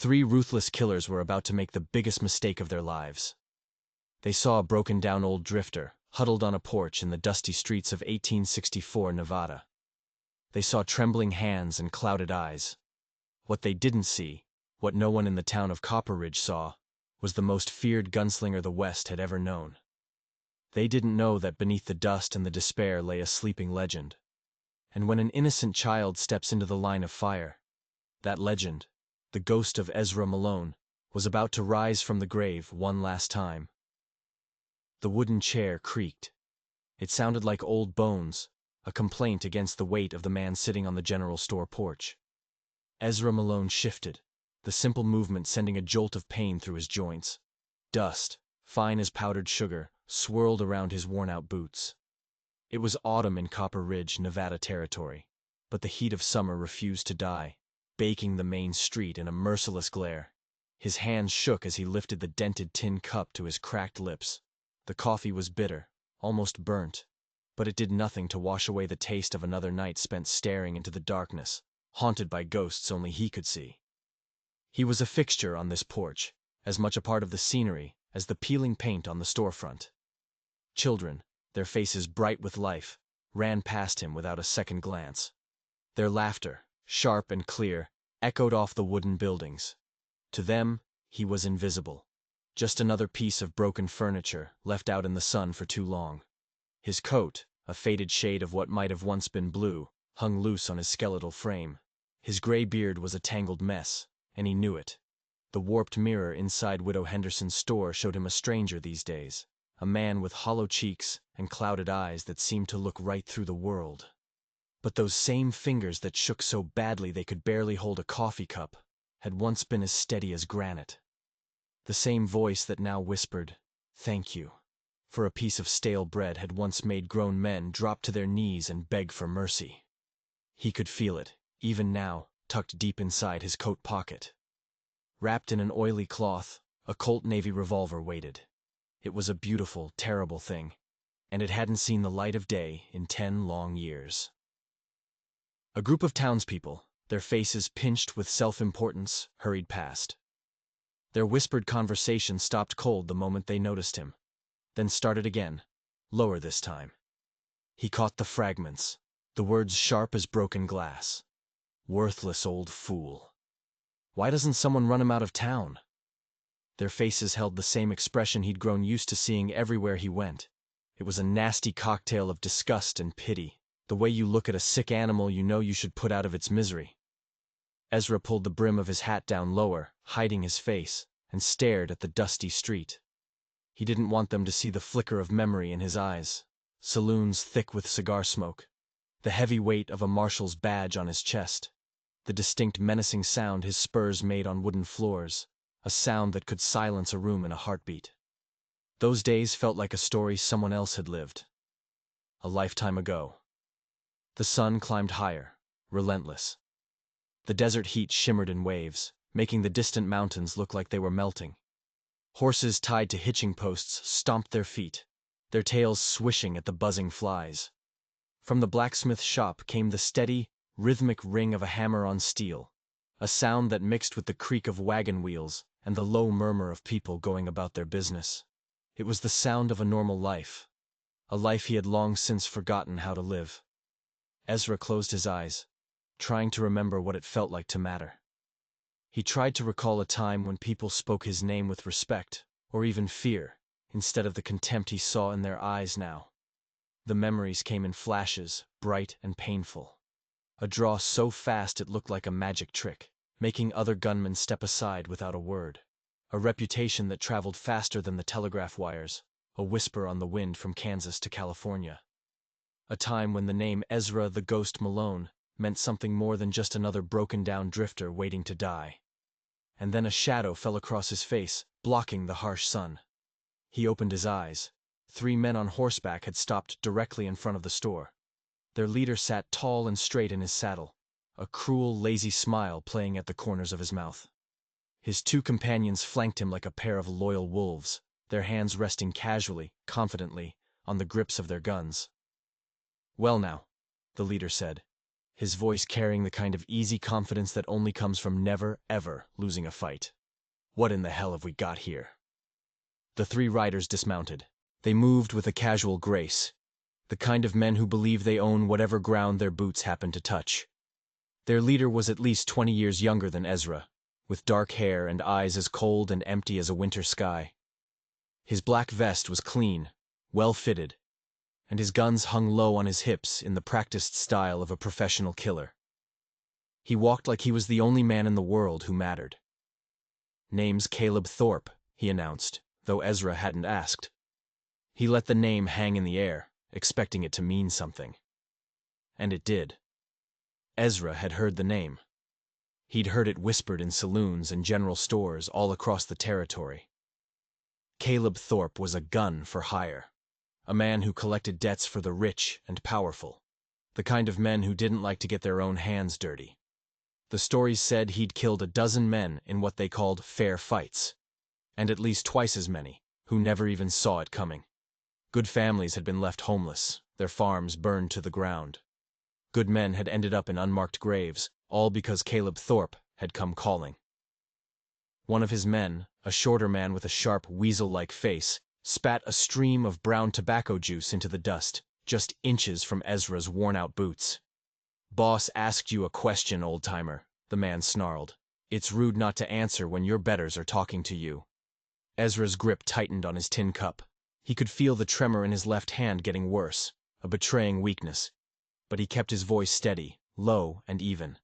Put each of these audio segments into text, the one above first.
Three ruthless killers were about to make the biggest mistake of their lives. They saw a broken-down old drifter, huddled on a porch in the dusty streets of 1864 Nevada. They saw trembling hands and clouded eyes. What they didn't see, what no one in the town of Copper Ridge saw, was the most feared gunslinger the West had ever known. They didn't know that beneath the dust and the despair lay a sleeping legend. And when an innocent child steps into the line of fire, that legend, the ghost of Ezra Malone, was about to rise from the grave one last time. The wooden chair creaked. It sounded like old bones, a complaint against the weight of the man sitting on the general store porch. Ezra Malone shifted, the simple movement sending a jolt of pain through his joints. Dust, fine as powdered sugar, swirled around his worn-out boots. It was autumn in Copper Ridge, Nevada territory, but the heat of summer refused to die, baking the main street in a merciless glare. His hands shook as he lifted the dented tin cup to his cracked lips. The coffee was bitter, almost burnt, but it did nothing to wash away the taste of another night spent staring into the darkness, haunted by ghosts only he could see. He was a fixture on this porch, as much a part of the scenery as the peeling paint on the storefront. Children, their faces bright with life, ran past him without a second glance. Their laughter, sharp and clear, echoed off the wooden buildings. To them, he was invisible, just another piece of broken furniture left out in the sun for too long. His coat, a faded shade of what might have once been blue, hung loose on his skeletal frame. His gray beard was a tangled mess, and he knew it. The warped mirror inside Widow Henderson's store showed him a stranger these days, a man with hollow cheeks and clouded eyes that seemed to look right through the world. But those same fingers that shook so badly they could barely hold a coffee cup had once been as steady as granite. The same voice that now whispered, "Thank you," for a piece of stale bread had once made grown men drop to their knees and beg for mercy. He could feel it, even now, tucked deep inside his coat pocket. Wrapped in an oily cloth, a Colt Navy revolver waited. It was a beautiful, terrible thing, and it hadn't seen the light of day in 10 long years. A group of townspeople, their faces pinched with self-importance, hurried past. Their whispered conversation stopped cold the moment they noticed him, then started again, lower this time. He caught the fragments, the words sharp as broken glass. "Worthless old fool. Why doesn't someone run him out of town?" Their faces held the same expression he'd grown used to seeing everywhere he went. It was a nasty cocktail of disgust and pity, the way you look at a sick animal you know you should put out of its misery. Ezra pulled the brim of his hat down lower, hiding his face, and stared at the dusty street. He didn't want them to see the flicker of memory in his eyes, saloons thick with cigar smoke, the heavy weight of a marshal's badge on his chest, the distinct menacing sound his spurs made on wooden floors, a sound that could silence a room in a heartbeat. Those days felt like a story someone else had lived. A lifetime ago. The sun climbed higher, relentless. The desert heat shimmered in waves, making the distant mountains look like they were melting. Horses tied to hitching posts stomped their feet, their tails swishing at the buzzing flies. From the blacksmith shop came the steady, rhythmic ring of a hammer on steel, a sound that mixed with the creak of wagon wheels and the low murmur of people going about their business. It was the sound of a normal life, a life he had long since forgotten how to live. Ezra closed his eyes, trying to remember what it felt like to matter. He tried to recall a time when people spoke his name with respect, or even fear, instead of the contempt he saw in their eyes now. The memories came in flashes, bright and painful. A draw so fast it looked like a magic trick, making other gunmen step aside without a word. A reputation that traveled faster than the telegraph wires, a whisper on the wind from Kansas to California. A time when the name Ezra the Ghost Malone meant something more than just another broken-down drifter waiting to die. And then a shadow fell across his face, blocking the harsh sun. He opened his eyes. 3 men on horseback had stopped directly in front of the store. Their leader sat tall and straight in his saddle, a cruel, lazy smile playing at the corners of his mouth. His 2 companions flanked him like a pair of loyal wolves, their hands resting casually, confidently, on the grips of their guns. "Well now," the leader said, his voice carrying the kind of easy confidence that only comes from never, ever losing a fight. "What in the hell have we got here?" The three riders dismounted. They moved with a casual grace, the kind of men who believe they own whatever ground their boots happen to touch. Their leader was at least 20 years younger than Ezra, with dark hair and eyes as cold and empty as a winter sky. His black vest was clean, well-fitted, and his guns hung low on his hips in the practiced style of a professional killer. He walked like he was the only man in the world who mattered. "Name's Caleb Thorpe," he announced, though Ezra hadn't asked. He let the name hang in the air, expecting it to mean something. And it did. Ezra had heard the name. He'd heard it whispered in saloons and general stores all across the territory. Caleb Thorpe was a gun for hire, a man who collected debts for the rich and powerful, the kind of men who didn't like to get their own hands dirty. The stories said he'd killed a dozen men in what they called fair fights, and at least twice as many who never even saw it coming. Good families had been left homeless, their farms burned to the ground. Good men had ended up in unmarked graves, all because Caleb Thorpe had come calling. One of his men, a shorter man with a sharp, weasel-like face, spat a stream of brown tobacco juice into the dust, just inches from Ezra's worn-out boots. "Boss asked you a question, old-timer," the man snarled. "It's rude not to answer when your betters are talking to you." Ezra's grip tightened on his tin cup. He could feel the tremor in his left hand getting worse, a betraying weakness. But he kept his voice steady, low and even.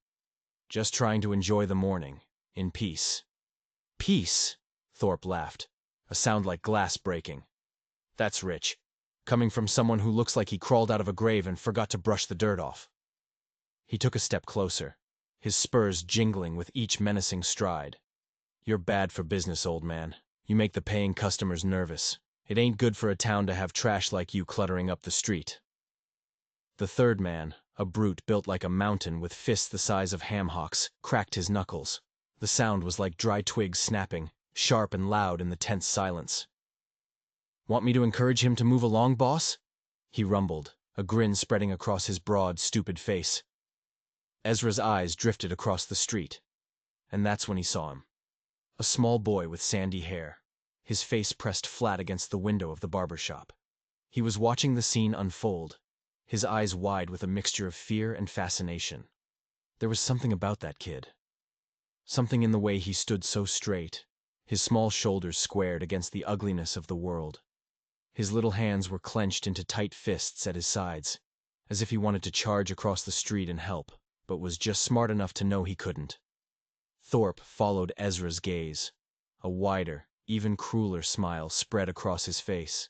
"Just trying to enjoy the morning, in peace." "Peace?" Thorpe laughed, a sound like glass breaking. "That's rich, coming from someone who looks like he crawled out of a grave and forgot to brush the dirt off." He took a step closer, his spurs jingling with each menacing stride. "You're bad for business, old man. You make the paying customers nervous. It ain't good for a town to have trash like you cluttering up the street." The third man, a brute built like a mountain with fists the size of ham hocks, cracked his knuckles. The sound was like dry twigs snapping, sharp and loud in the tense silence. "Want me to encourage him to move along, boss?" he rumbled, a grin spreading across his broad, stupid face. Ezra's eyes drifted across the street, and that's when he saw him. A small boy with sandy hair, his face pressed flat against the window of the barber shop. He was watching the scene unfold, his eyes wide with a mixture of fear and fascination. There was something about that kid. Something in the way he stood so straight, his small shoulders squared against the ugliness of the world. His little hands were clenched into tight fists at his sides, as if he wanted to charge across the street and help, but was just smart enough to know he couldn't. Thorpe followed Ezra's gaze. A wider, even crueler smile spread across his face.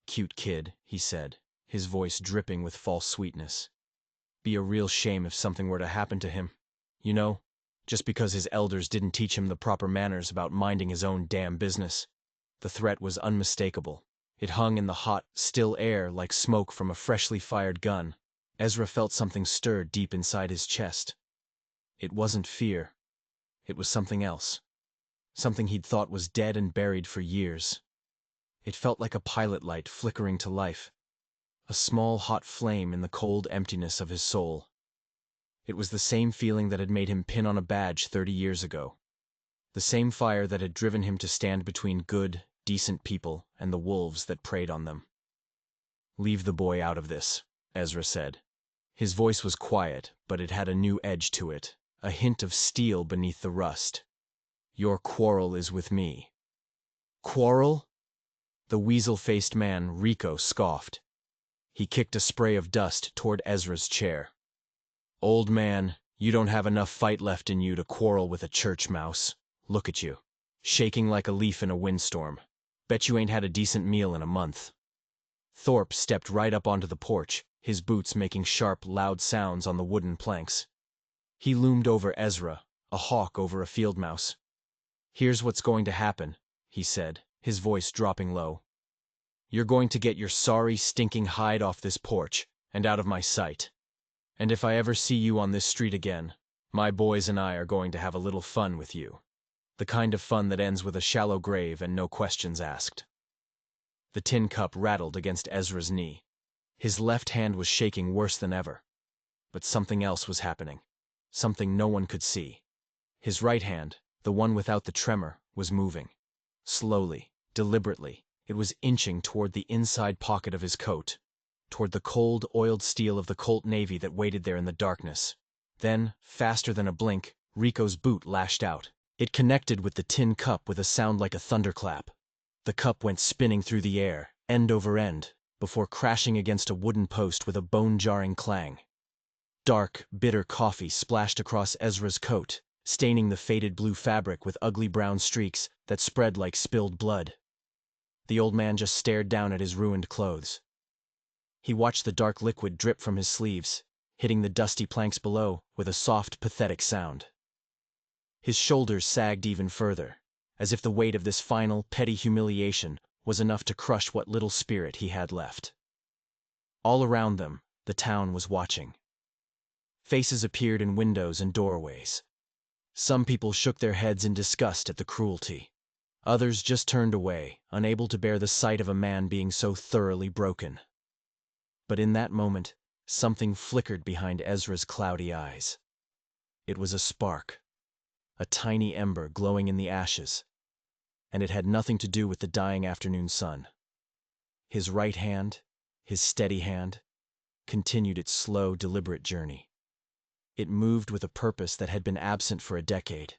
"Cute kid," he said, his voice dripping with false sweetness. "Be a real shame if something were to happen to him. You know, just because his elders didn't teach him the proper manners about minding his own damn business." The threat was unmistakable. It hung in the hot, still air like smoke from a freshly fired gun. Ezra felt something stir deep inside his chest. It wasn't fear. It was something else. Something he'd thought was dead and buried for years. It felt like a pilot light flickering to life, a small hot flame in the cold emptiness of his soul. It was the same feeling that had made him pin on a badge 30 years ago. The same fire that had driven him to stand between good, decent people and the wolves that preyed on them. "Leave the boy out of this," Ezra said. His voice was quiet, but it had a new edge to it, a hint of steel beneath the rust. "Your quarrel is with me." "Quarrel?" The weasel-faced man, Rico, scoffed. He kicked a spray of dust toward Ezra's chair. "Old man, you don't have enough fight left in you to quarrel with a church mouse. Look at you, shaking like a leaf in a windstorm. Bet you ain't had a decent meal in a month." Thorpe stepped right up onto the porch, his boots making sharp, loud sounds on the wooden planks. He loomed over Ezra, a hawk over a field mouse. "Here's what's going to happen," he said, his voice dropping low. "You're going to get your sorry, stinking hide off this porch, and out of my sight. And if I ever see you on this street again, my boys and I are going to have a little fun with you. The kind of fun that ends with a shallow grave and no questions asked." The tin cup rattled against Ezra's knee. His left hand was shaking worse than ever. But something else was happening. Something no one could see. His right hand, the one without the tremor, was moving. Slowly, deliberately, it was inching toward the inside pocket of his coat, toward the cold, oiled steel of the Colt Navy that waited there in the darkness. Then, faster than a blink, Rico's boot lashed out. It connected with the tin cup with a sound like a thunderclap. The cup went spinning through the air, end over end, before crashing against a wooden post with a bone-jarring clang. Dark, bitter coffee splashed across Ezra's coat, staining the faded blue fabric with ugly brown streaks that spread like spilled blood. The old man just stared down at his ruined clothes. He watched the dark liquid drip from his sleeves, hitting the dusty planks below with a soft, pathetic sound. His shoulders sagged even further, as if the weight of this final, petty humiliation was enough to crush what little spirit he had left. All around them, the town was watching. Faces appeared in windows and doorways. Some people shook their heads in disgust at the cruelty. Others just turned away, unable to bear the sight of a man being so thoroughly broken. But in that moment, something flickered behind Ezra's cloudy eyes. It was a spark, a tiny ember glowing in the ashes, and it had nothing to do with the dying afternoon sun. His right hand, his steady hand, continued its slow, deliberate journey. It moved with a purpose that had been absent for a decade,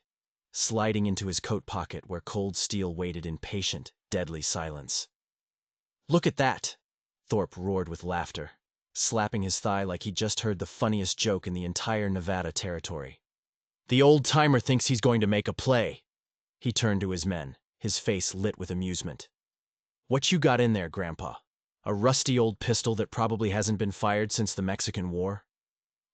sliding into his coat pocket where cold steel waited in patient, deadly silence. "Look at that!" Thorpe roared with laughter, slapping his thigh like he'd just heard the funniest joke in the entire Nevada territory. "The old-timer thinks he's going to make a play." He turned to his men, his face lit with amusement. "What you got in there, Grandpa? A rusty old pistol that probably hasn't been fired since the Mexican War?"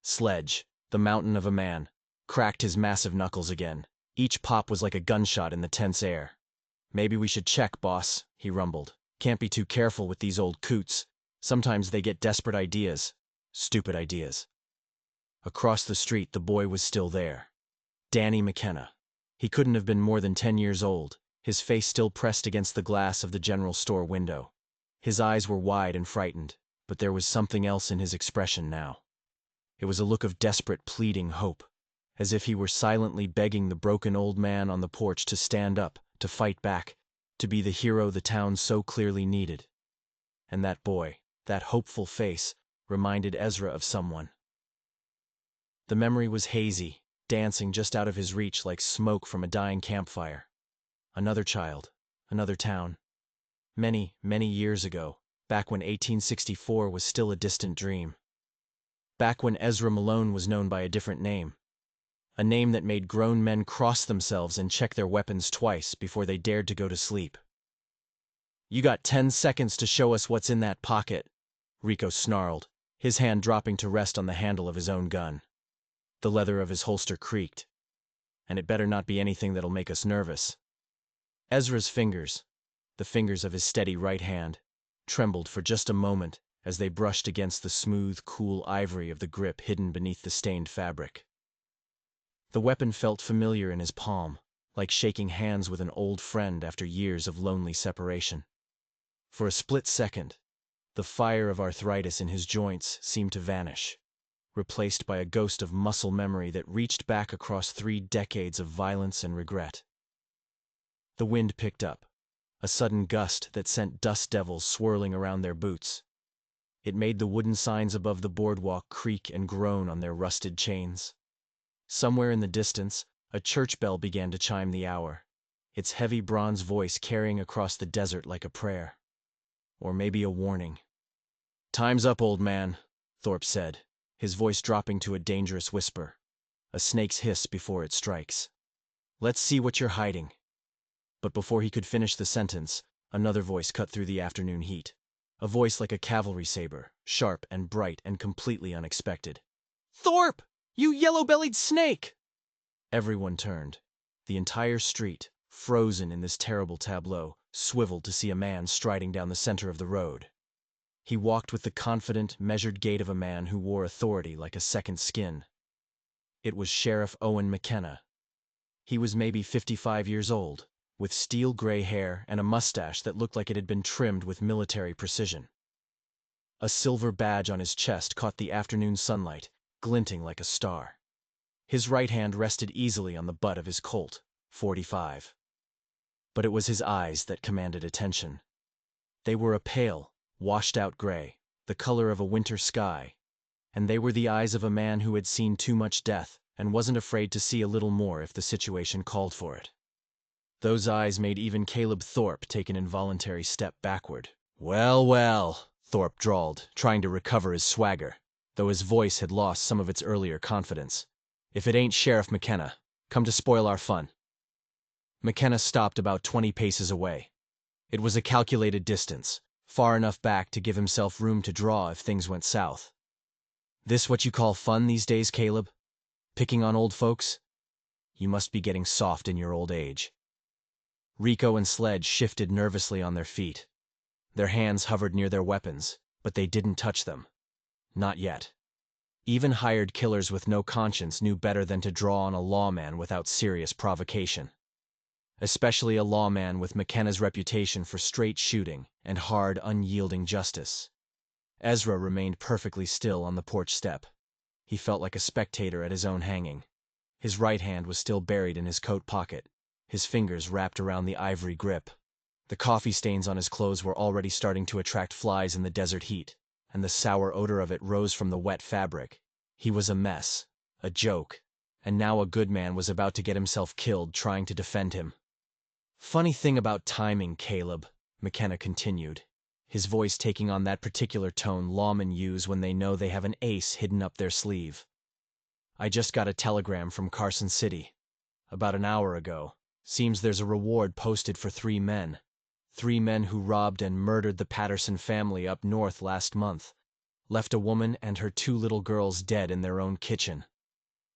Sledge, the mountain of a man, cracked his massive knuckles again. Each pop was like a gunshot in the tense air. "Maybe we should check, boss," he rumbled. "Can't be too careful with these old coots. Sometimes they get desperate ideas. Stupid ideas." Across the street, the boy was still there. Danny McKenna. He couldn't have been more than 10 years old, his face still pressed against the glass of the general store window. His eyes were wide and frightened, but there was something else in his expression now. It was a look of desperate, pleading hope, as if he were silently begging the broken old man on the porch to stand up, to fight back, to be the hero the town so clearly needed. And that boy, that hopeful face, reminded Ezra of someone. The memory was hazy, dancing just out of his reach like smoke from a dying campfire. Another child, another town. Many, many years ago, back when 1864 was still a distant dream. Back when Ezra Malone was known by a different name. A name that made grown men cross themselves and check their weapons twice before they dared to go to sleep. "You got 10 seconds to show us what's in that pocket," Rico snarled, his hand dropping to rest on the handle of his own gun. The leather of his holster creaked. "And it better not be anything that'll make us nervous." Ezra's fingers, the fingers of his steady right hand, trembled for just a moment as they brushed against the smooth, cool ivory of the grip hidden beneath the stained fabric. The weapon felt familiar in his palm, like shaking hands with an old friend after years of lonely separation. For a split second, the fire of arthritis in his joints seemed to vanish, replaced by a ghost of muscle memory that reached back across 3 decades of violence and regret. The wind picked up, a sudden gust that sent dust devils swirling around their boots. It made the wooden signs above the boardwalk creak and groan on their rusted chains. Somewhere in the distance, a church bell began to chime the hour, its heavy bronze voice carrying across the desert like a prayer. Or maybe a warning. "Time's up, old man," Thorpe said, his voice dropping to a dangerous whisper, a snake's hiss before it strikes. "Let's see what you're hiding." But before he could finish the sentence, another voice cut through the afternoon heat. A voice like a cavalry saber, sharp and bright and completely unexpected. "Thorpe! You yellow-bellied snake!" Everyone turned. The entire street, frozen in this terrible tableau, swiveled to see a man striding down the center of the road. He walked with the confident, measured gait of a man who wore authority like a second skin. It was Sheriff Owen McKenna. He was maybe 55 years old, with steel-gray hair and a mustache that looked like it had been trimmed with military precision. A silver badge on his chest caught the afternoon sunlight, glinting like a star. His right hand rested easily on the butt of his Colt .45. But it was his eyes that commanded attention. They were a pale, washed-out gray, the color of a winter sky, and they were the eyes of a man who had seen too much death and wasn't afraid to see a little more if the situation called for it. Those eyes made even Caleb Thorpe take an involuntary step backward. "Well, well," Thorpe drawled, trying to recover his swagger, though his voice had lost some of its earlier confidence. "If it ain't Sheriff McKenna, come to spoil our fun." McKenna stopped about 20 paces away. It was a calculated distance, far enough back to give himself room to draw if things went south. "This what you call fun these days, Caleb? Picking on old folks? You must be getting soft in your old age." Rico and Sledge shifted nervously on their feet. Their hands hovered near their weapons, but they didn't touch them. Not yet. Even hired killers with no conscience knew better than to draw on a lawman without serious provocation. Especially a lawman with McKenna's reputation for straight shooting and hard, unyielding justice. Ezra remained perfectly still on the porch step. He felt like a spectator at his own hanging. His right hand was still buried in his coat pocket, his fingers wrapped around the ivory grip. The coffee stains on his clothes were already starting to attract flies in the desert heat, and the sour odor of it rose from the wet fabric. He was a mess, a joke, and now a good man was about to get himself killed trying to defend him. "Funny thing about timing, Caleb," McKenna continued, his voice taking on that particular tone lawmen use when they know they have an ace hidden up their sleeve. "I just got a telegram from Carson City. About an hour ago. Seems there's a reward posted for 3 men. 3 men who robbed and murdered the Patterson family up north last month. Left a woman and her 2 little girls dead in their own kitchen."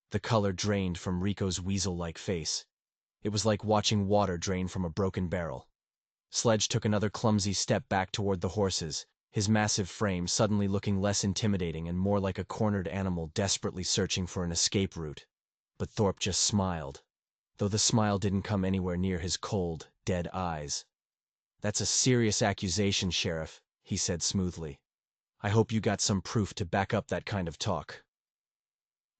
The color drained from Rico's weasel-like face. It was like watching water drain from a broken barrel. Sledge took another clumsy step back toward the horses, his massive frame suddenly looking less intimidating and more like a cornered animal desperately searching for an escape route. But Thorpe just smiled, though the smile didn't come anywhere near his cold, dead eyes. "That's a serious accusation, Sheriff," he said smoothly. "I hope you got some proof to back up that kind of talk."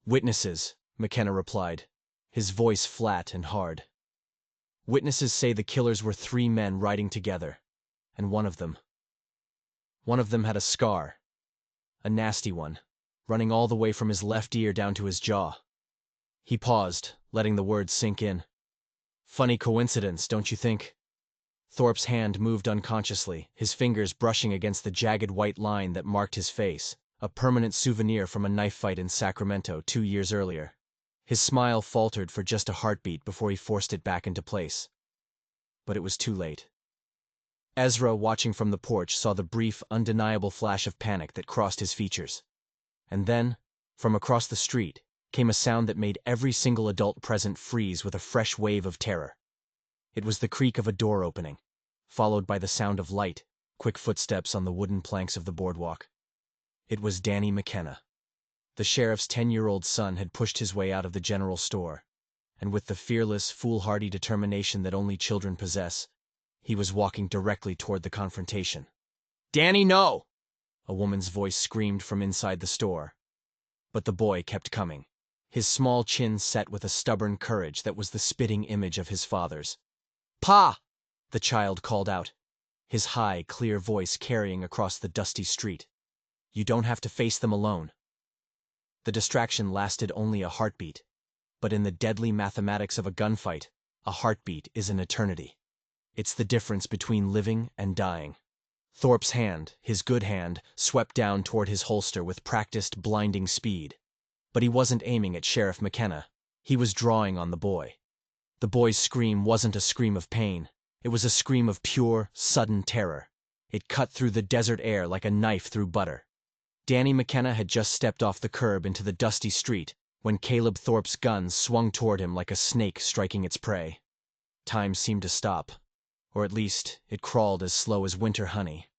"Witnesses," McKenna replied, his voice flat and hard. "Witnesses say the killers were 3 men riding together, and one of them had a scar, a nasty one, running all the way from his left ear down to his jaw." He paused, letting the words sink in. "Funny coincidence, don't you think?" Thorpe's hand moved unconsciously, his fingers brushing against the jagged white line that marked his face, a permanent souvenir from a knife fight in Sacramento 2 years earlier. His smile faltered for just a heartbeat before he forced it back into place. But it was too late. Ezra, watching from the porch, saw the brief, undeniable flash of panic that crossed his features. And then, from across the street, came a sound that made every single adult present freeze with a fresh wave of terror. It was the creak of a door opening, followed by the sound of light, quick footsteps on the wooden planks of the boardwalk. It was Danny McKenna. The sheriff's 10-year-old son had pushed his way out of the general store, and with the fearless, foolhardy determination that only children possess, he was walking directly toward the confrontation. "Danny, no!" a woman's voice screamed from inside the store. But the boy kept coming, his small chin set with a stubborn courage that was the spitting image of his father's. "Pa!" the child called out, his high, clear voice carrying across the dusty street. "You don't have to face them alone." The distraction lasted only a heartbeat, but in the deadly mathematics of a gunfight, a heartbeat is an eternity. It's the difference between living and dying. Thorpe's hand, his good hand, swept down toward his holster with practiced, blinding speed. But he wasn't aiming at Sheriff McKenna. He was drawing on the boy. The boy's scream wasn't a scream of pain. It was a scream of pure, sudden terror. It cut through the desert air like a knife through butter. Danny McKenna had just stepped off the curb into the dusty street when Caleb Thorpe's gun swung toward him like a snake striking its prey. Time seemed to stop, or at least it crawled as slow as winter honey.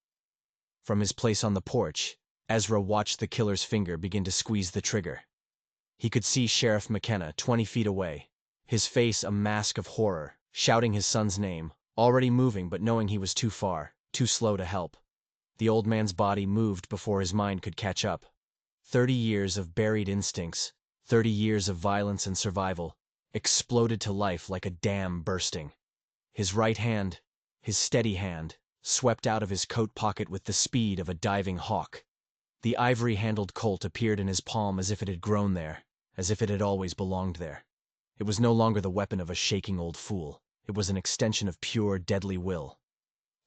From his place on the porch, Ezra watched the killer's finger begin to squeeze the trigger. He could see Sheriff McKenna 20 feet away, his face a mask of horror, shouting his son's name, already moving but knowing he was too far, too slow to help. The old man's body moved before his mind could catch up. 30 years of buried instincts, 30 years of violence and survival, exploded to life like a dam bursting. His right hand, his steady hand, swept out of his coat pocket with the speed of a diving hawk. The ivory-handled Colt appeared in his palm as if it had grown there, as if it had always belonged there. It was no longer the weapon of a shaking old fool. It was an extension of pure, deadly will.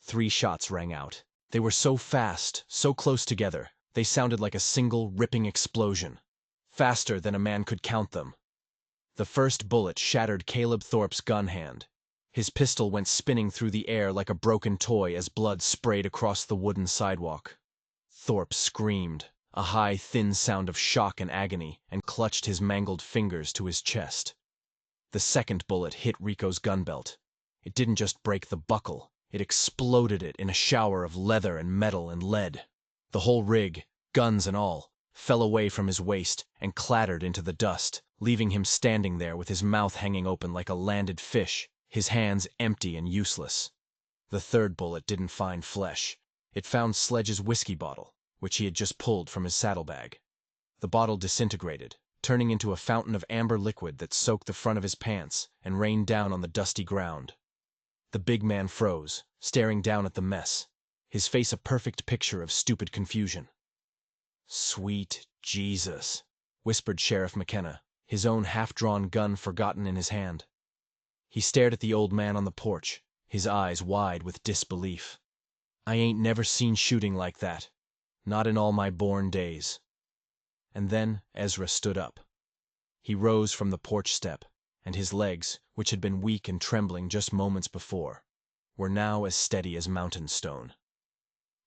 3 shots rang out. They were so fast, so close together, they sounded like a single, ripping explosion. Faster than a man could count them. The first bullet shattered Caleb Thorpe's gun hand. His pistol went spinning through the air like a broken toy as blood sprayed across the wooden sidewalk. Thorpe screamed, a high, thin sound of shock and agony, and clutched his mangled fingers to his chest. The second bullet hit Rico's gun belt. It didn't just break the buckle, it exploded it in a shower of leather and metal and lead. The whole rig, guns and all, fell away from his waist and clattered into the dust, leaving him standing there with his mouth hanging open like a landed fish, his hands empty and useless. The third bullet didn't find flesh. It found Sledge's whiskey bottle, which he had just pulled from his saddlebag. The bottle disintegrated, turning into a fountain of amber liquid that soaked the front of his pants and rained down on the dusty ground. The big man froze, staring down at the mess, his face a perfect picture of stupid confusion. "Sweet Jesus," whispered Sheriff McKenna, his own half-drawn gun forgotten in his hand. He stared at the old man on the porch, his eyes wide with disbelief. "I ain't never seen shooting like that. Not in all my born days." And then Ezra stood up. He rose from the porch step, and his legs, which had been weak and trembling just moments before, were now as steady as mountain stone.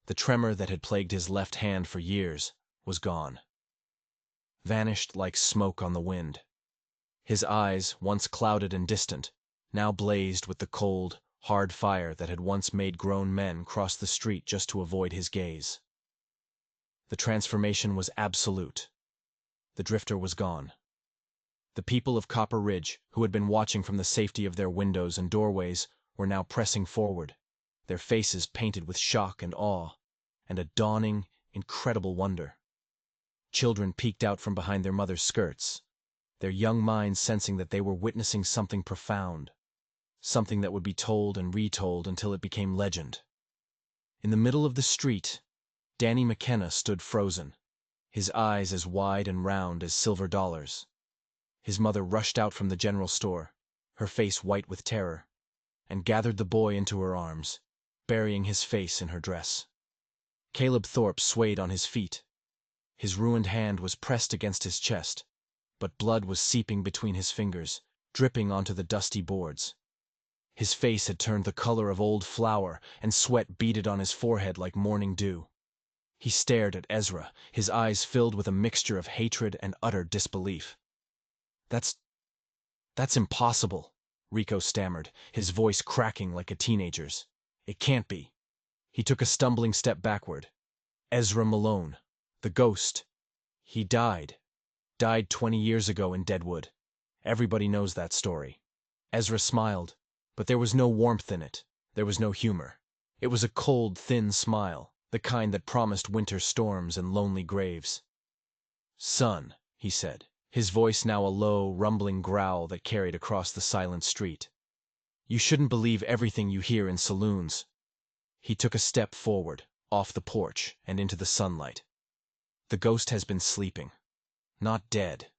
The tremor that had plagued his left hand for years was gone. Vanished like smoke on the wind. His eyes, once clouded and distant, now blazed with the cold, hard fire that had once made grown men cross the street just to avoid his gaze. The transformation was absolute. The drifter was gone. The people of Copper Ridge, who had been watching from the safety of their windows and doorways, were now pressing forward, their faces painted with shock and awe, and a dawning, incredible wonder. Children peeked out from behind their mothers' skirts, their young minds sensing that they were witnessing something profound, something that would be told and retold until it became legend. In the middle of the street, Danny McKenna stood frozen, his eyes as wide and round as silver dollars. His mother rushed out from the general store, her face white with terror, and gathered the boy into her arms, burying his face in her dress. Caleb Thorpe swayed on his feet. His ruined hand was pressed against his chest, but blood was seeping between his fingers, dripping onto the dusty boards. His face had turned the color of old flour, and sweat beaded on his forehead like morning dew. He stared at Ezra, his eyes filled with a mixture of hatred and utter disbelief. That's impossible," Rico stammered, his voice cracking like a teenager's. "It can't be." He took a stumbling step backward. Ezra Malone, the ghost. He died. Died 20 years ago in Deadwood. Everybody knows that story. Ezra smiled, but there was no warmth in it. There was no humor. It was a cold, thin smile, the kind that promised winter storms and lonely graves. "Son," he said, his voice now a low, rumbling growl that carried across the silent street. "You shouldn't believe everything you hear in saloons." He took a step forward, off the porch, and into the sunlight. "The ghost has been sleeping. Not dead.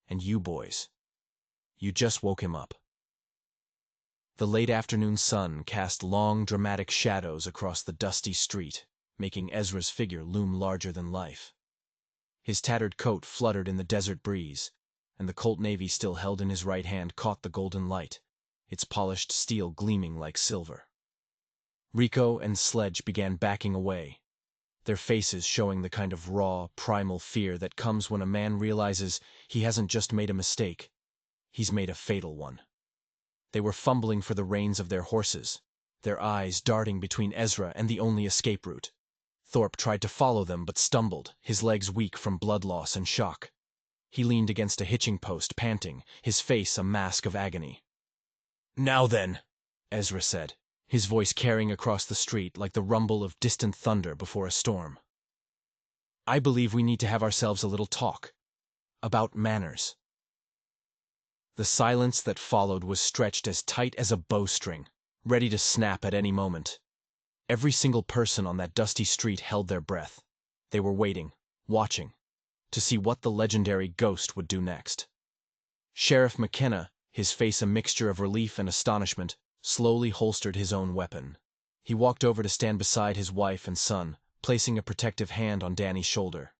And you boys, you just woke him up." The late afternoon sun cast long, dramatic shadows across the dusty street, making Ezra's figure loom larger than life. His tattered coat fluttered in the desert breeze, and the Colt Navy still held in his right hand caught the golden light, its polished steel gleaming like silver. Rico and Sledge began backing away, their faces showing the kind of raw, primal fear that comes when a man realizes he hasn't just made a mistake, he's made a fatal one. They were fumbling for the reins of their horses, their eyes darting between Ezra and the only escape route. Thorpe tried to follow them but stumbled, his legs weak from blood loss and shock. He leaned against a hitching post, panting, his face a mask of agony. "Now then," Ezra said, his voice carrying across the street like the rumble of distant thunder before a storm. I believe we need to have ourselves a little talk. About manners. The silence that followed was stretched as tight as a bowstring, ready to snap at any moment. Every single person on that dusty street held their breath. They were waiting, watching, to see what the legendary ghost would do next. Sheriff McKenna, his face a mixture of relief and astonishment, slowly holstered his own weapon. He walked over to stand beside his wife and son, placing a protective hand on Danny's shoulder.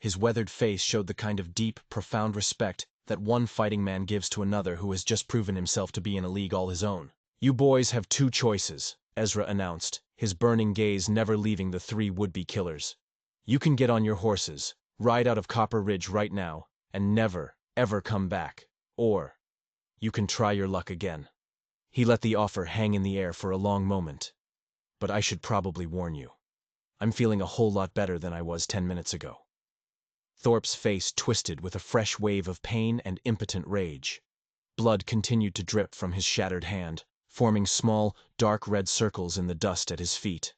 His weathered face showed the kind of deep, profound respect that one fighting man gives to another who has just proven himself to be in a league all his own. "You boys have two choices," Ezra announced, his burning gaze never leaving the three would-be killers. "You can get on your horses, ride out of Copper Ridge right now, and never, ever come back. Or you can try your luck again." He let the offer hang in the air for a long moment. "But I should probably warn you. I'm feeling a whole lot better than I was 10 minutes ago." Thorpe's face twisted with a fresh wave of pain and impotent rage. Blood continued to drip from his shattered hand, forming small, dark red circles in the dust at his feet.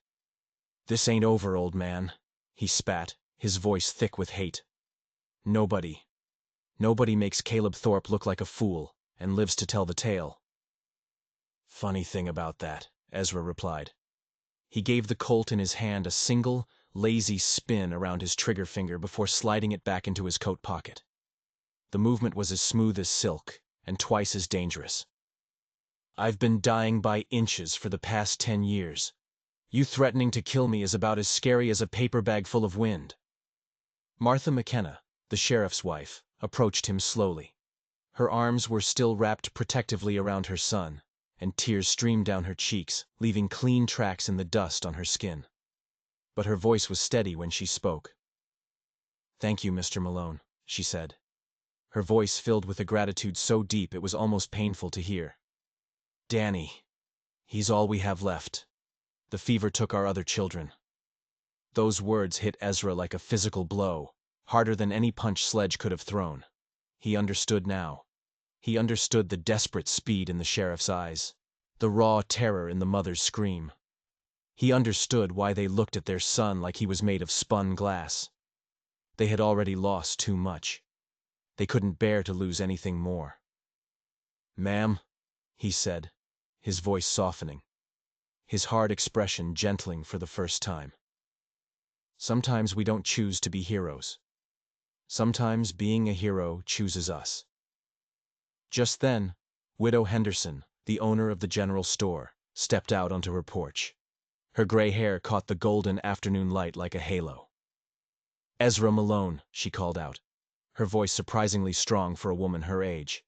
"This ain't over, old man," he spat, his voice thick with hate. Nobody makes Caleb Thorpe look like a fool, and lives to tell the tale." "Funny thing about that," Ezra replied. He gave the Colt in his hand a single, lazy spin around his trigger finger before sliding it back into his coat pocket. The movement was as smooth as silk, and twice as dangerous. "I've been dying by inches for the past 10 years. You threatening to kill me is about as scary as a paper bag full of wind." Martha McKenna, the sheriff's wife, approached him slowly. Her arms were still wrapped protectively around her son, and tears streamed down her cheeks, leaving clean tracks in the dust on her skin. But her voice was steady when she spoke. "Thank you, Mr. Malone," she said. Her voice filled with a gratitude so deep it was almost painful to hear. "Danny, he's all we have left. The fever took our other children." Those words hit Ezra like a physical blow, harder than any punch Sledge could have thrown. He understood now. He understood the desperate speed in the sheriff's eyes, the raw terror in the mother's scream. He understood why they looked at their son like he was made of spun glass. They had already lost too much. They couldn't bear to lose anything more. "Ma'am," he said, his voice softening, his hard expression gentling for the first time. "Sometimes we don't choose to be heroes. Sometimes being a hero chooses us." Just then, Widow Henderson, the owner of the general store, stepped out onto her porch. Her gray hair caught the golden afternoon light like a halo. "Ezra Malone," she called out, her voice surprisingly strong for a woman her age.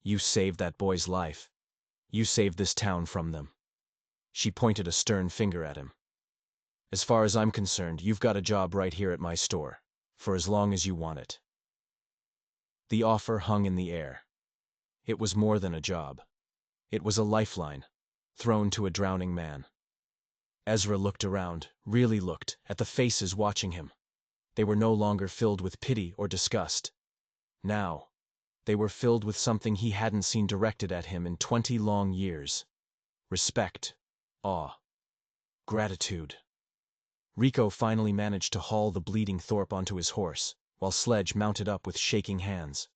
"You saved that boy's life. You saved this town from them." She pointed a stern finger at him. "As far as I'm concerned, you've got a job right here at my store, for as long as you want it." The offer hung in the air. It was more than a job. It was a lifeline, thrown to a drowning man. Ezra looked around, really looked, at the faces watching him. They were no longer filled with pity or disgust. Now, they were filled with something he hadn't seen directed at him in 20 long years. Respect, awe, gratitude. Rico finally managed to haul the bleeding Thorpe onto his horse, while Sledge mounted up with shaking hands.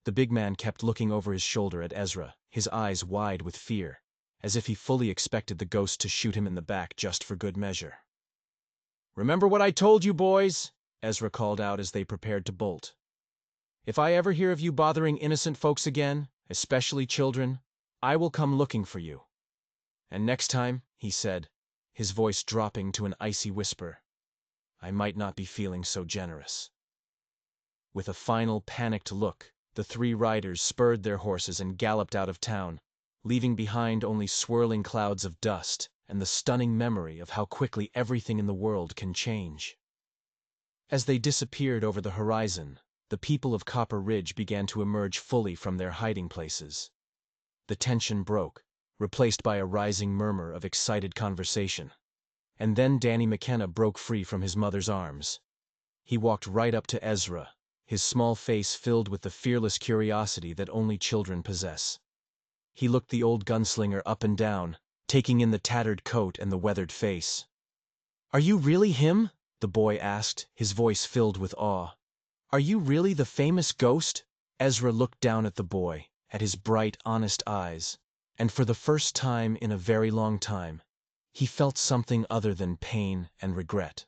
The big man kept looking over his shoulder at Ezra, his eyes wide with fear, as if he fully expected the ghost to shoot him in the back just for good measure. "Remember what I told you, boys," Ezra called out as they prepared to bolt. "If I ever hear of you bothering innocent folks again, especially children, I will come looking for you. And next time," he said, his voice dropping to an icy whisper, "I might not be feeling so generous." With a final panicked look, the three riders spurred their horses and galloped out of town, leaving behind only swirling clouds of dust and the stunning memory of how quickly everything in the world can change. As they disappeared over the horizon, the people of Copper Ridge began to emerge fully from their hiding places. The tension broke, replaced by a rising murmur of excited conversation. And then Danny McKenna broke free from his mother's arms. He walked right up to Ezra, his small face filled with the fearless curiosity that only children possess. He looked the old gunslinger up and down, taking in the tattered coat and the weathered face. "Are you really him?" the boy asked, his voice filled with awe. Are you really the famous ghost? Ezra looked down at the boy, at his bright, honest eyes, and for the first time in a very long time, he felt something other than pain and regret.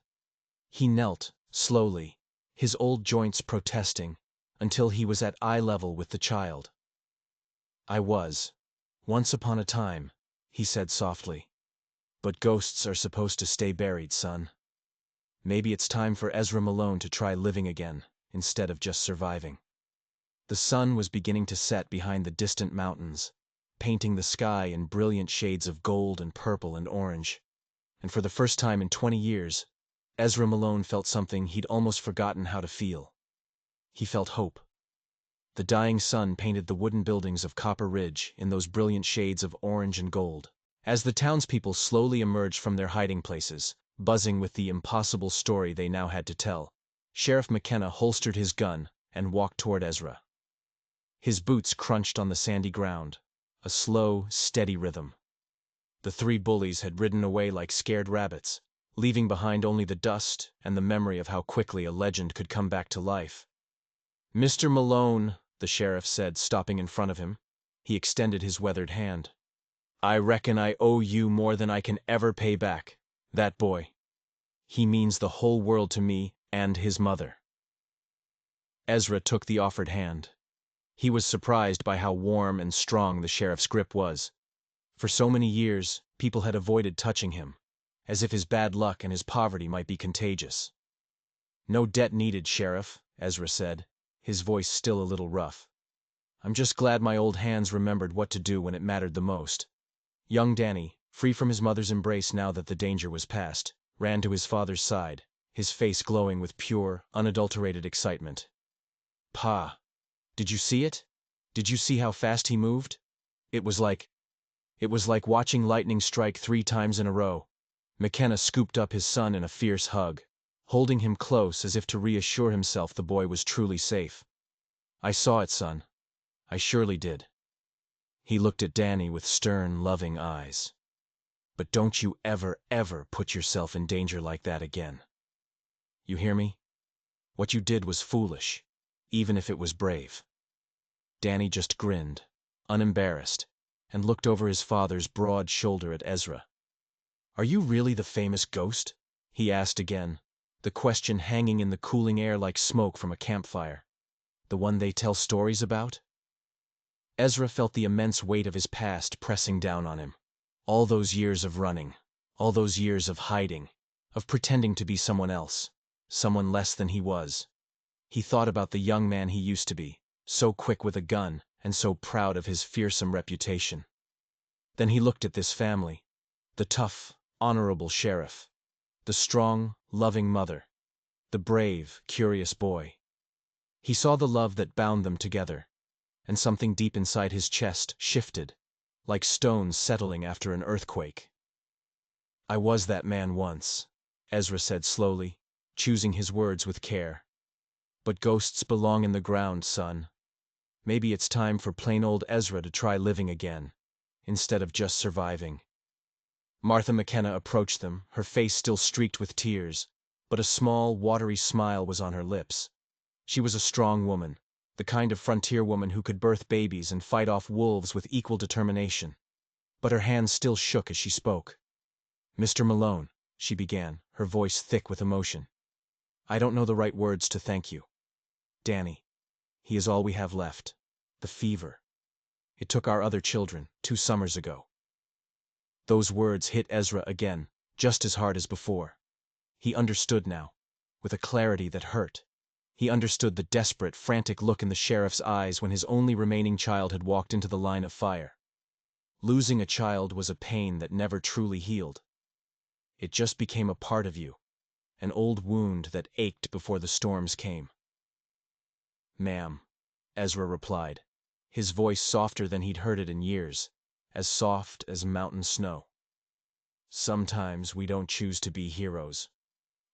He knelt, slowly, his old joints protesting, until he was at eye level with the child. I was, once upon a time, he said softly. But ghosts are supposed to stay buried, son. Maybe it's time for Ezra Malone to try living again, instead of just surviving. The sun was beginning to set behind the distant mountains, painting the sky in brilliant shades of gold and purple and orange. And for the first time in 20 years, Ezra Malone felt something he'd almost forgotten how to feel. He felt hope. The dying sun painted the wooden buildings of Copper Ridge in those brilliant shades of orange and gold. As the townspeople slowly emerged from their hiding places, buzzing with the impossible story they now had to tell, Sheriff McKenna holstered his gun and walked toward Ezra. His boots crunched on the sandy ground, a slow, steady rhythm. The three bullies had ridden away like scared rabbits, leaving behind only the dust and the memory of how quickly a legend could come back to life. Mr. Malone, the sheriff said, stopping in front of him. He extended his weathered hand. I reckon I owe you more than I can ever pay back. That boy. He means the whole world to me and his mother. Ezra took the offered hand. He was surprised by how warm and strong the sheriff's grip was. For so many years, people had avoided touching him, as if his bad luck and his poverty might be contagious. No debt needed, Sheriff, Ezra said, his voice still a little rough. I'm just glad my old hands remembered what to do when it mattered the most. Young Danny, free from his mother's embrace now that the danger was past, ran to his father's side, his face glowing with pure, unadulterated excitement. Pa, did you see it? Did you see how fast he moved? It was like watching lightning strike 3 times in a row. McKenna scooped up his son in a fierce hug, holding him close as if to reassure himself the boy was truly safe. I saw it, son. I surely did. He looked at Danny with stern, loving eyes. But don't you ever, ever put yourself in danger like that again. You hear me? What you did was foolish, even if it was brave. Danny just grinned, unembarrassed, and looked over his father's broad shoulder at Ezra. Are you really the famous ghost? He asked again, the question hanging in the cooling air like smoke from a campfire. The one they tell stories about? Ezra felt the immense weight of his past pressing down on him. All those years of running, all those years of hiding, of pretending to be someone else, someone less than he was. He thought about the young man he used to be, so quick with a gun and so proud of his fearsome reputation. Then he looked at this family, the tough, honorable sheriff, the strong, loving mother, the brave, curious boy. He saw the love that bound them together, and something deep inside his chest shifted, like stones settling after an earthquake. I was that man once, Ezra said slowly, choosing his words with care. But ghosts belong in the ground, son. Maybe it's time for plain old Ezra to try living again, instead of just surviving. Martha McKenna approached them, her face still streaked with tears, but a small, watery smile was on her lips. She was a strong woman, the kind of frontier woman who could birth babies and fight off wolves with equal determination. But her hands still shook as she spoke. Mr. Malone, she began, her voice thick with emotion. I don't know the right words to thank you. Danny. He is all we have left. The fever. It took our other children, 2 summers ago. Those words hit Ezra again, just as hard as before. He understood now, with a clarity that hurt. He understood the desperate, frantic look in the sheriff's eyes when his only remaining child had walked into the line of fire. Losing a child was a pain that never truly healed. It just became a part of you, an old wound that ached before the storms came. Ma'am, Ezra replied, his voice softer than he'd heard it in years, as soft as mountain snow. Sometimes we don't choose to be heroes.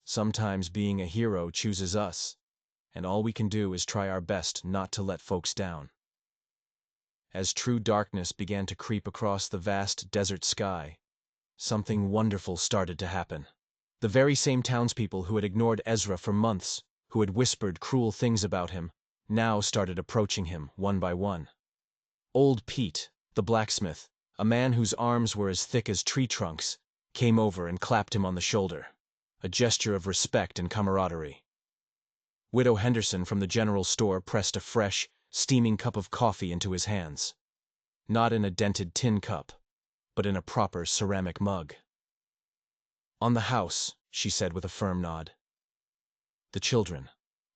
Sometimes being a hero chooses us, and all we can do is try our best not to let folks down. As true darkness began to creep across the vast desert sky, something wonderful started to happen. The very same townspeople who had ignored Ezra for months, who had whispered cruel things about him, now started approaching him, one by one. Old Pete, the blacksmith, a man whose arms were as thick as tree trunks, came over and clapped him on the shoulder, a gesture of respect and camaraderie. Widow Henderson from the general store pressed a fresh, steaming cup of coffee into his hands. Not in a dented tin cup, but in a proper ceramic mug. "On the house," she said with a firm nod. The children,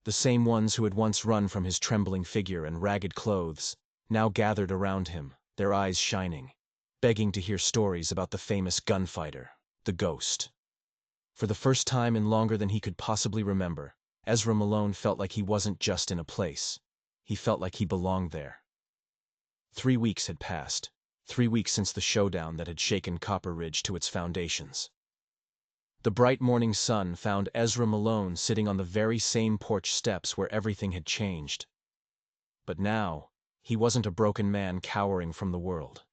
the same ones who had once run from his trembling figure and ragged clothes, now gathered around him, their eyes shining, begging to hear stories about the famous gunfighter, the Ghost. For the first time in longer than he could possibly remember, Ezra Malone felt like he wasn't just in a place. He felt like he belonged there. 3 weeks had passed. 3 weeks since the showdown that had shaken Copper Ridge to its foundations. The bright morning sun found Ezra Malone sitting on the very same porch steps where everything had changed. But now, he wasn't a broken man cowering from the world.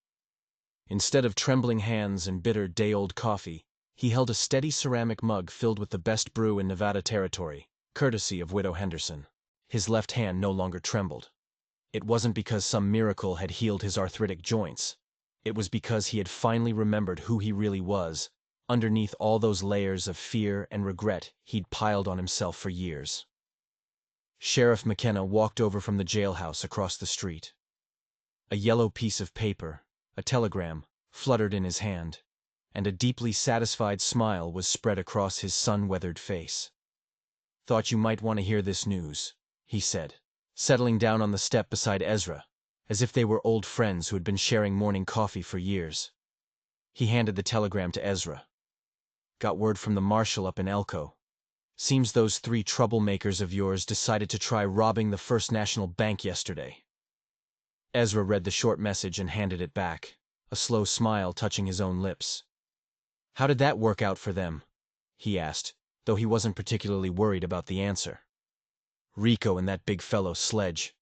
Instead of trembling hands and bitter day-old coffee, he held a steady ceramic mug filled with the best brew in Nevada Territory, courtesy of Widow Henderson. His left hand no longer trembled. It wasn't because some miracle had healed his arthritic joints. It was because he had finally remembered who he really was, underneath all those layers of fear and regret he'd piled on himself for years. Sheriff McKenna walked over from the jailhouse across the street. A yellow piece of paper, a telegram, fluttered in his hand, and a deeply satisfied smile was spread across his sun-weathered face. "Thought you might want to hear this news," he said, settling down on the step beside Ezra, as if they were old friends who had been sharing morning coffee for years. He handed the telegram to Ezra. "Got word from the marshal up in Elko. Seems those 3 troublemakers of yours decided to try robbing the First National Bank yesterday." Ezra read the short message and handed it back, a slow smile touching his own lips. "How did that work out for them?" he asked, though he wasn't particularly worried about the answer. "Rico and that big fellow Sledge.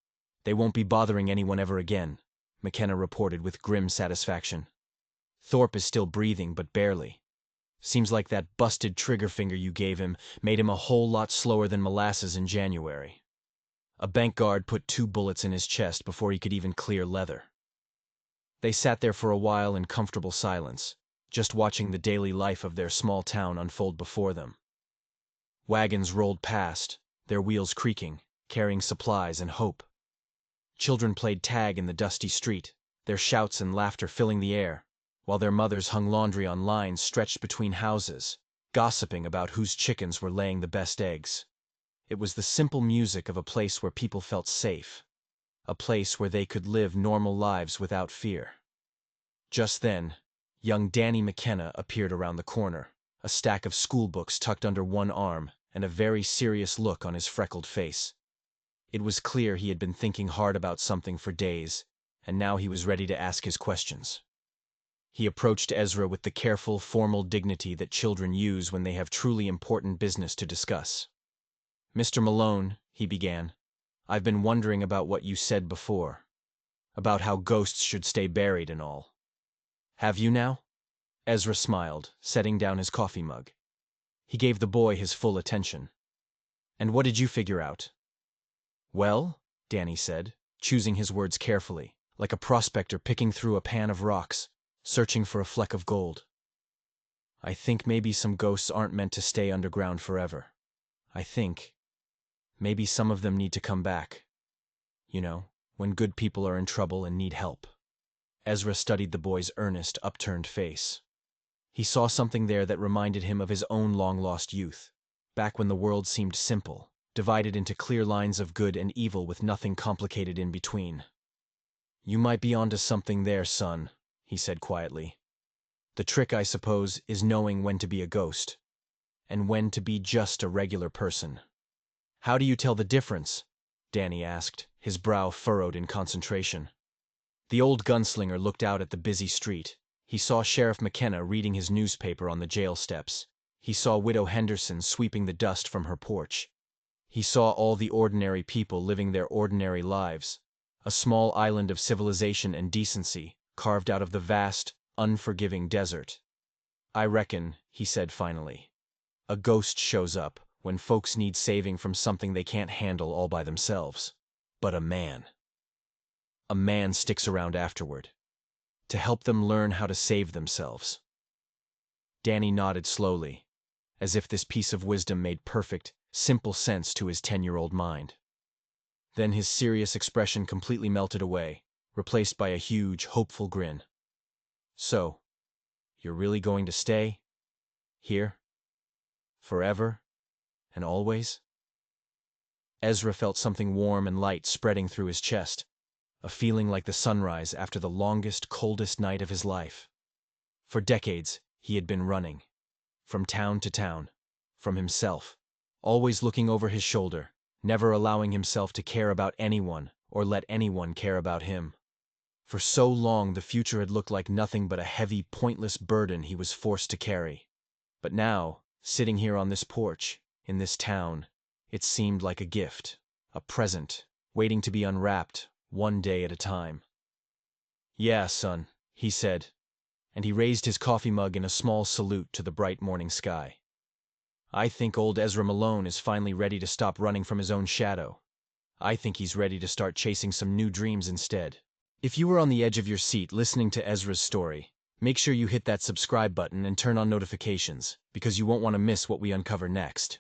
They won't be bothering anyone ever again," McKenna reported with grim satisfaction. "Thorpe is still breathing, but barely. Seems like that busted trigger finger you gave him made him a whole lot slower than molasses in January. A bank guard put 2 bullets in his chest before he could even clear leather." They sat there for a while in comfortable silence, just watching the daily life of their small town unfold before them. Wagons rolled past, their wheels creaking, carrying supplies and hope. Children played tag in the dusty street, their shouts and laughter filling the air, while their mothers hung laundry on lines stretched between houses, gossiping about whose chickens were laying the best eggs. It was the simple music of a place where people felt safe, a place where they could live normal lives without fear. Just then, young Danny McKenna appeared around the corner, a stack of school books tucked under one arm and a very serious look on his freckled face. It was clear he had been thinking hard about something for days, and now he was ready to ask his questions. He approached Ezra with the careful, formal dignity that children use when they have truly important business to discuss. "Mr. Malone," he began, "I've been wondering about what you said before, about how ghosts should stay buried and all. Have you now?" Ezra smiled, setting down his coffee mug. He gave the boy his full attention. "And what did you figure out?" "Well," Danny said, choosing his words carefully, like a prospector picking through a pan of rocks, searching for a fleck of gold. "I think maybe some ghosts aren't meant to stay underground forever. I think maybe some of them need to come back. You know, when good people are in trouble and need help." Ezra studied the boy's earnest, upturned face. He saw something there that reminded him of his own long-lost youth, back when the world seemed simple, divided into clear lines of good and evil with nothing complicated in between. "You might be onto something there, son," he said quietly. "The trick, I suppose, is knowing when to be a ghost, and when to be just a regular person." "How do you tell the difference?" Danny asked, his brow furrowed in concentration. The old gunslinger looked out at the busy street. He saw Sheriff McKenna reading his newspaper on the jail steps. He saw Widow Henderson sweeping the dust from her porch. He saw all the ordinary people living their ordinary lives, a small island of civilization and decency carved out of the vast, unforgiving desert. "I reckon," he said finally, A ghost shows up when folks need saving from something they can't handle all by themselves. But a man sticks around afterward, to help them learn how to save themselves. Danny nodded slowly, as if this piece of wisdom made perfect, simple sense to his 10-year-old mind. Then his serious expression completely melted away, replaced by a huge, hopeful grin. So, you're really going to stay? Here? Forever? And always? Ezra felt something warm and light spreading through his chest, a feeling like the sunrise after the longest, coldest night of his life. For decades, he had been running, from town to town, from himself, always looking over his shoulder, never allowing himself to care about anyone or let anyone care about him. For so long, the future had looked like nothing but a heavy, pointless burden he was forced to carry. But now, sitting here on this porch, in this town, it seemed like a gift, a present, waiting to be unwrapped, one day at a time. "Yeah, son," he said, and he raised his coffee mug in a small salute to the bright morning sky. "I think old Ezra Malone is finally ready to stop running from his own shadow. I think he's ready to start chasing some new dreams instead." If you were on the edge of your seat listening to Ezra's story, make sure you hit that subscribe button and turn on notifications, because you won't want to miss what we uncover next.